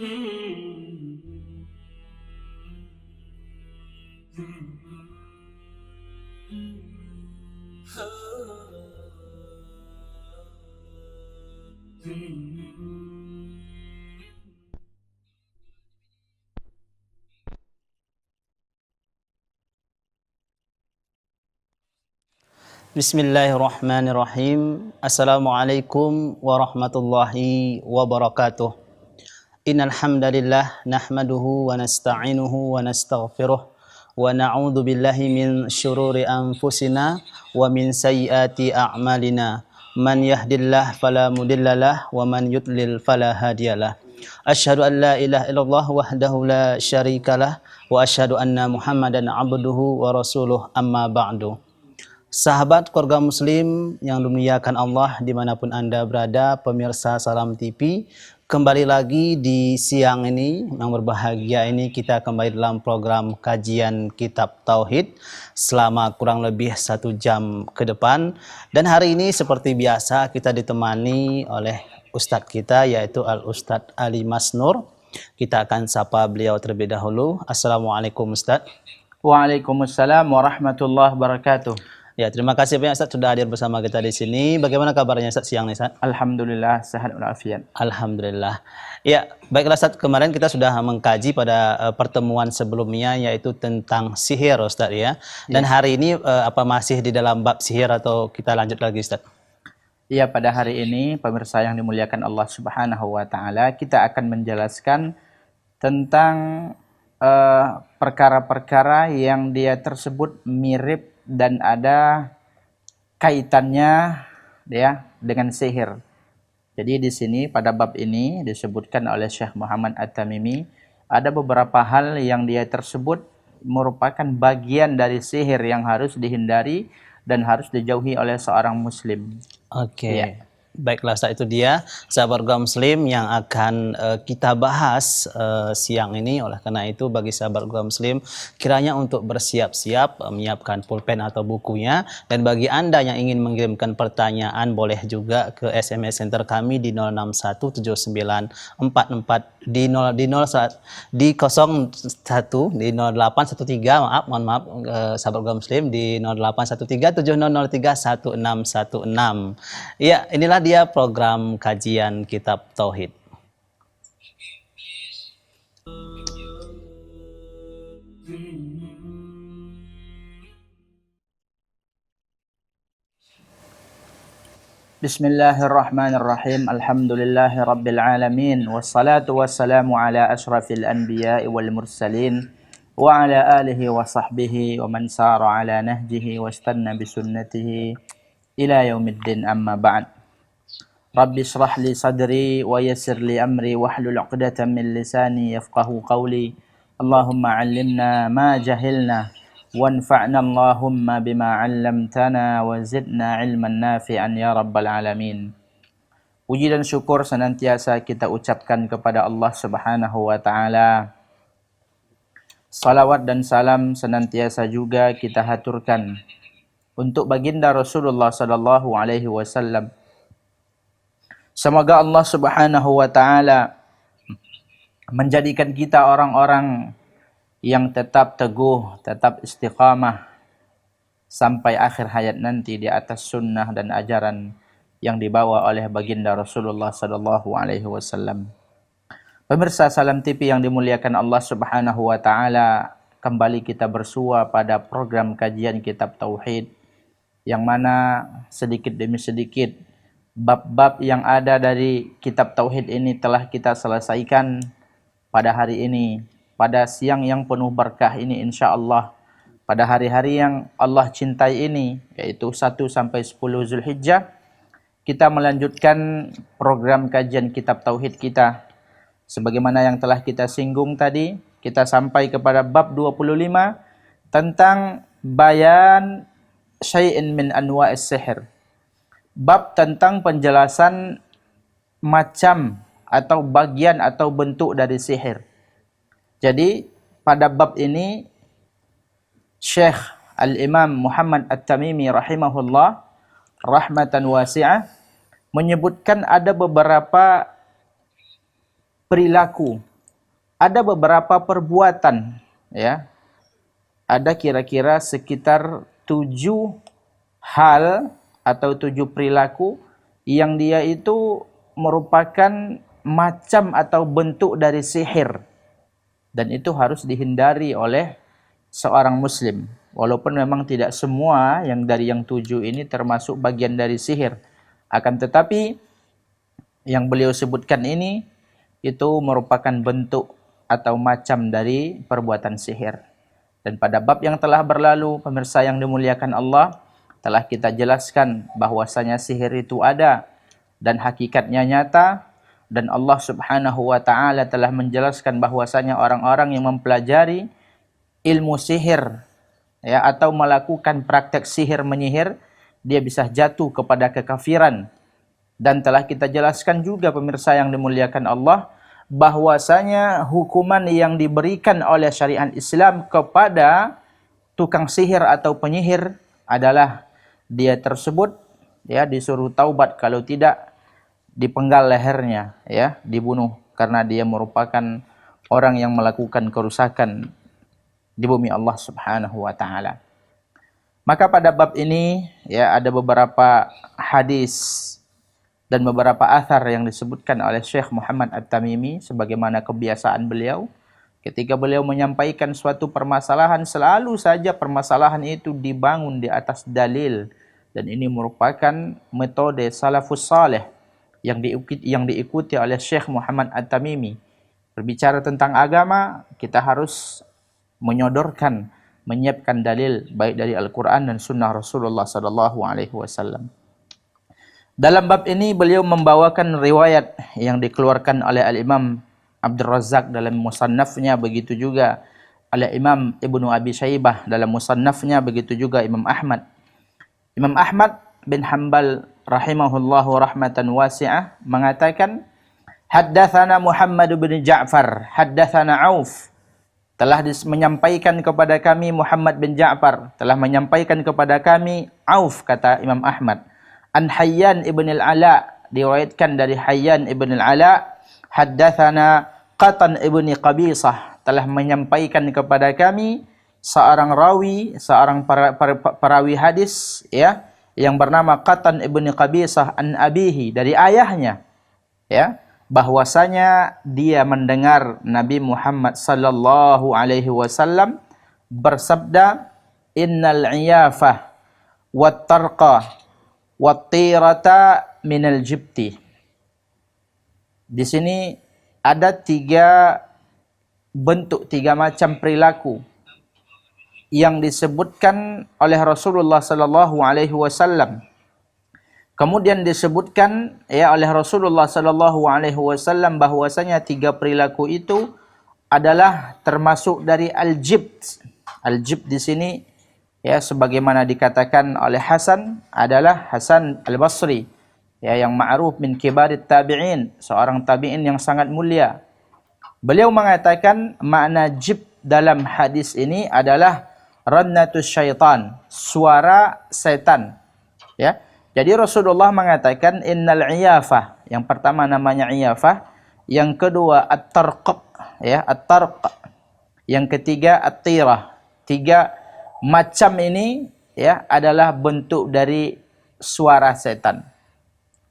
Bismillahirrahmanirrahim. Assalamualaikum warahmatullahi wabarakatuh. Innal hamdalillah nahmaduhu wa nasta'inuhu wa nastaghfiruh wa na'udzu billahi min syururi anfusina wa min sayyiati a'malina. Man yahdihillahu fala mudhillalah wa man yudlil fala hadiyalah. Asyhadu an la ilaha illallah wahdahu la syarikalah wa asyhadu anna Muhammadan abduhu wa rasuluh amma ba'du. Sahabat keluarga muslim yang dimuliakan Allah dimanapun Anda berada, pemirsa Salam TV, kembali lagi di siang ini yang berbahagia ini kita kembali dalam program kajian Kitab Tauhid selama kurang lebih 1 jam ke depan. Dan hari ini seperti biasa kita ditemani oleh Ustadz kita yaitu Al-Ustadz Ali Masnur. Kita akan sapa beliau terlebih dahulu. Assalamualaikum Ustadz. Waalaikumsalam warahmatullahi wabarakatuh. Ya, terima kasih banyak Ustaz sudah hadir bersama kita di sini. Bagaimana kabarnya Ustaz siang ini Ustaz? Alhamdulillah sehat walafiat. Alhamdulillah. Ya, baiklah Ustaz, kemarin kita sudah mengkaji pada pertemuan sebelumnya yaitu tentang sihir Ustaz ya. Dan hari ini apa masih di dalam bab sihir atau kita lanjut lagi Ustaz? Iya, pada hari ini pemirsa yang dimuliakan Allah Subhanahu wa taala, kita akan menjelaskan tentang perkara-perkara yang dia tersebut mirip dan ada kaitannya ya dengan sihir. Jadi di sini pada bab ini disebutkan oleh Syekh Muhammad At-Tamimi ada beberapa hal yang dia tersebut merupakan bagian dari sihir yang harus dihindari dan harus dijauhi oleh seorang muslim. Oke. Ya. Baiklah, saat itu dia sahabat keluarga muslim yang akan kita bahas siang ini. Oleh karena itu bagi sahabat keluarga muslim kiranya untuk bersiap-siap menyiapkan pulpen atau bukunya, dan bagi Anda yang ingin mengirimkan pertanyaan boleh juga ke SMS center kami di 06179444 di 01 di 0813 mohon maaf sahabat keluarga muslim di 081370031616. Ya, inilah dia program kajian Kitab Tauhid. Bismillahirrahmanirrahim. Alhamdulillahirabbil alamin wassalatu wassalamu ala asyrafil anbiya'i wal mursalin wa ala alihi wa sahbihi wa man sara ala nahjihi wastanna bisunnatihi ila yaumiddin, amma ba'd. Rabbi shrah li sadri wa yassir li amri wahlul 'uqdatam min lisani yafqahu qawli. Allahumma 'allimna ma jahilna wanfa'na Allahumma bima 'allamtana wa zidna 'ilman nafi'an ya rabbal alamin. Puji dan syukur senantiasa kita ucapkan kepada Allah Subhanahu wa taala. Salawat dan salam senantiasa juga kita haturkan untuk baginda Rasulullah sallallahu alaihi wasallam. Semoga Allah Subhanahu wa taala menjadikan kita orang-orang yang tetap teguh, tetap istiqamah sampai akhir hayat nanti di atas sunnah dan ajaran yang dibawa oleh baginda Rasulullah sallallahu alaihi wasallam. Pemirsa Salam TV yang dimuliakan Allah Subhanahu wa taala, kembali kita bersua pada program kajian Kitab Tauhid yang mana sedikit demi sedikit bab-bab yang ada dari Kitab Tauhid ini telah kita selesaikan pada hari ini, pada siang yang penuh berkah ini insyaallah, pada hari-hari yang Allah cintai ini, yaitu 1 sampai 10 Zulhijjah, kita melanjutkan program kajian Kitab Tauhid kita. Sebagaimana yang telah kita singgung tadi, kita sampai kepada bab 25 tentang bayan syai'in min anwa'is sihir. Bab tentang penjelasan macam atau bagian atau bentuk dari sihir. Jadi pada bab ini Syekh Al-Imam Muhammad At-Tamimi rahimahullah rahmatan wasi'ah menyebutkan ada beberapa perilaku ada beberapa perbuatan, ya. Ada kira-kira sekitar 7 hal atau 7 perilaku yang dia itu merupakan macam atau bentuk dari sihir. Dan itu harus dihindari oleh seorang muslim. Walaupun memang tidak semua yang dari yang 7 ini termasuk bagian dari sihir. Akan tetapi yang beliau sebutkan ini itu merupakan bentuk atau macam dari perbuatan sihir. Dan pada bab yang telah berlalu, pemirsa yang dimuliakan Allah, telah kita jelaskan bahwasanya sihir itu ada dan hakikatnya nyata, dan Allah Subhanahu wa taala telah menjelaskan bahwasanya orang-orang yang mempelajari ilmu sihir, ya, atau melakukan praktek sihir menyihir, dia bisa jatuh kepada kekafiran. Dan telah kita jelaskan juga, pemirsa yang dimuliakan Allah, bahwasanya hukuman yang diberikan oleh syariat Islam kepada tukang sihir atau penyihir adalah dia tersebut, ya, disuruh taubat, kalau tidak dipenggal lehernya, ya, dibunuh, karena dia merupakan orang yang melakukan kerusakan di bumi Allah Subhanahu wa taala. Maka pada bab ini, ya, ada beberapa hadis dan beberapa athar yang disebutkan oleh Syekh Muhammad At-Tamimi sebagaimana kebiasaan beliau. Ketika beliau menyampaikan suatu permasalahan, selalu saja permasalahan itu dibangun di atas dalil. Dan ini merupakan metode salafus saleh yang diikuti oleh Syekh Muhammad At-Tamimi. Berbicara tentang agama, kita harus menyodorkan, menyiapkan dalil baik dari Al-Quran dan Sunnah Rasulullah SAW. Dalam bab ini beliau membawakan riwayat yang dikeluarkan oleh Al-Imam Abdul Razak dalam musannafnya, begitu juga oleh Imam Ibnu Abi Syaibah dalam musannafnya, begitu juga Imam Ahmad. Imam Ahmad bin Hanbal rahimahullahu rahmatan wasi'ah mengatakan, haddatsana Muhammad bin Ja'far, haddatsana Auf, telah menyampaikan kepada kami Muhammad bin Ja'far, telah menyampaikan kepada kami Auf, kata Imam Ahmad. An Hayyan ibn al-Ala, diriwayatkan dari Hayyan ibn al-Ala, haddatsana Qatan ibn Qabisah, telah menyampaikan kepada kami seorang rawi, seorang perawi hadis, ya, yang bernama Qatan ibn Qabisah an abihi, dari ayahnya, ya, bahwasanya dia mendengar Nabi Muhammad sallallahu alaihi wasallam bersabda, innal iyafah wat tarqa wat-tirata minal jibti. Di sini ada 3 bentuk, 3 macam perilaku yang disebutkan oleh Rasulullah sallallahu alaihi wasallam. Kemudian disebutkan, ya, oleh Rasulullah sallallahu alaihi wasallam bahwasanya 3 perilaku itu adalah termasuk dari al-jibt. Al-jibt di sini, ya, sebagaimana dikatakan oleh Hasan, adalah Hasan Al-Basri, ya, yang ma'ruf min kibarit tabi'in, seorang tabi'in yang sangat mulia. Beliau mengatakan makna jib dalam hadis ini adalah rannatus syaitan, suara setan, ya. Jadi Rasulullah mengatakan innal iyafah, yang pertama namanya iyafah, yang kedua at-tarq, ya, at-tarq, yang ketiga at-tirah. 3 macam ini, ya, adalah bentuk dari suara setan.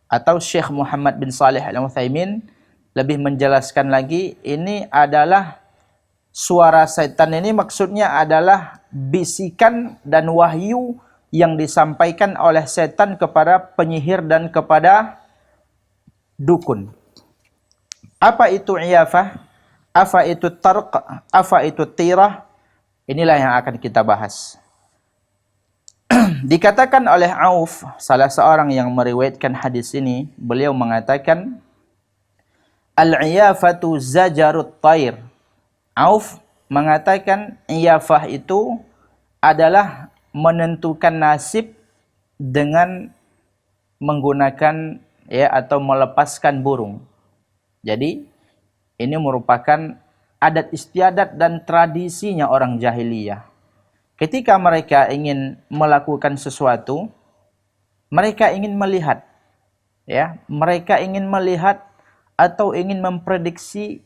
Atau Syekh Muhammad bin Salih Al-Utsaimin lebih menjelaskan lagi, ini adalah suara setan, ini maksudnya adalah bisikan dan wahyu yang disampaikan oleh setan kepada penyihir dan kepada dukun. Apa itu iyafah? Apa itu tarq? Apa itu tirah? Inilah yang akan kita bahas. Dikatakan oleh Auf, salah seorang yang meriwayatkan hadis ini, beliau mengatakan, al-iyafatu zajarut tair. Auf mengatakan iyafah itu adalah menentukan nasib dengan menggunakan, ya, atau melepaskan burung. Jadi ini merupakan adat istiadat dan tradisinya orang jahiliyah. Ketika mereka ingin melakukan sesuatu, mereka ingin melihat, ya, mereka ingin melihat atau ingin memprediksi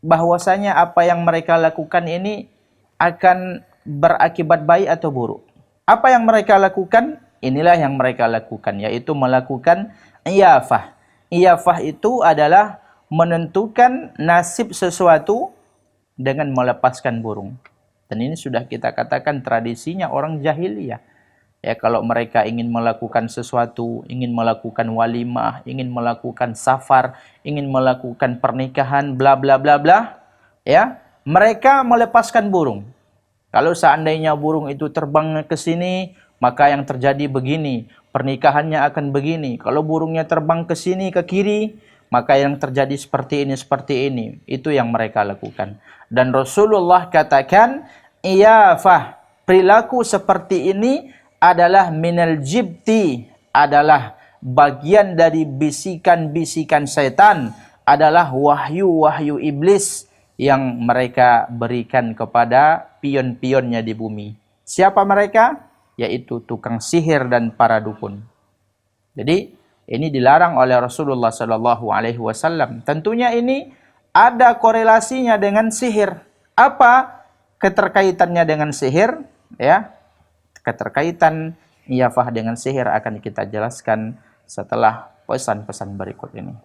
bahwasanya apa yang mereka lakukan ini akan berakibat baik atau buruk. Apa yang mereka lakukan? Inilah yang mereka lakukan, yaitu melakukan iyafah. Iyafah itu adalah menentukan nasib sesuatu dengan melepaskan burung. Dan ini sudah kita katakan tradisinya orang jahiliyah. Ya, kalau mereka ingin melakukan sesuatu, ingin melakukan walimah, ingin melakukan safar, ingin melakukan pernikahan, bla bla bla bla, ya, mereka melepaskan burung. Kalau seandainya burung itu terbang ke sini, maka yang terjadi begini, pernikahannya akan begini. Kalau burungnya terbang ke sini, ke kiri, maka yang terjadi seperti ini, seperti ini. Itu yang mereka lakukan. Dan Rasulullah katakan, iyafah, perilaku seperti ini adalah minal jibti, adalah bagian dari bisikan-bisikan setan, adalah wahyu-wahyu iblis yang mereka berikan kepada pion-pionnya di bumi. Siapa mereka? Yaitu tukang sihir dan para dukun. Jadi ini dilarang oleh Rasulullah Sallallahu Alaihi Wasallam. Tentunya ini ada korelasinya dengan sihir. Apa keterkaitannya dengan sihir? Ya, keterkaitan iyafah dengan sihir akan kita jelaskan setelah pesan-pesan berikut ini.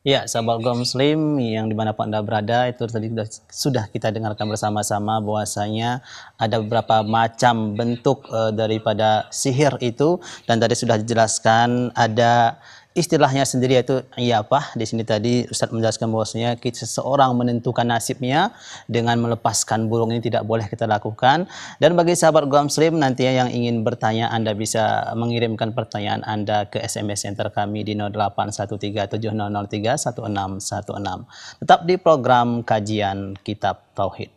Ya, sahabat kaum muslim yang dimanapun Anda berada, itu tadi sudah kita dengarkan bersama-sama bahwasanya ada beberapa macam bentuk daripada sihir itu, dan tadi sudah dijelaskan ada istilahnya sendiri, yaitu iyafah. Di sini tadi Ustaz menjelaskan bahwasanya seseorang menentukan nasibnya dengan melepaskan burung, ini tidak boleh kita lakukan. Dan bagi sahabat kaum muslim nantinya yang ingin bertanya, Anda bisa mengirimkan pertanyaan Anda ke SMS center kami di 081370031616. Tetap di program kajian Kitab Tauhid.